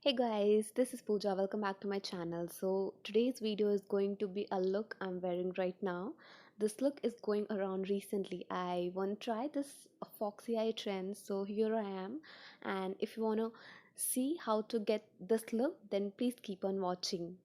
Hey guys, this is Puja. Welcome back to my channel. So today's video is going to be a look I'm wearing right now. This look is going around recently. I want to try this Foxy eye trend. So here I am. And if you want to see how to get this look, then please keep on watching.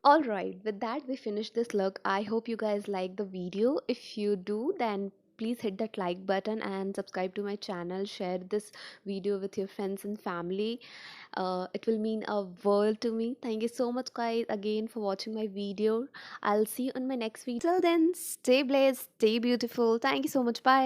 Alright, with that we finish this look. I hope you guys like the video. If you do, then please hit that like button and subscribe to my channel. Share this video with your friends and family. It will mean a world to me. Thank you so much guys again for watching my video. I'll see you in my next video. Till then, stay blessed, stay beautiful. Thank you so much. Bye.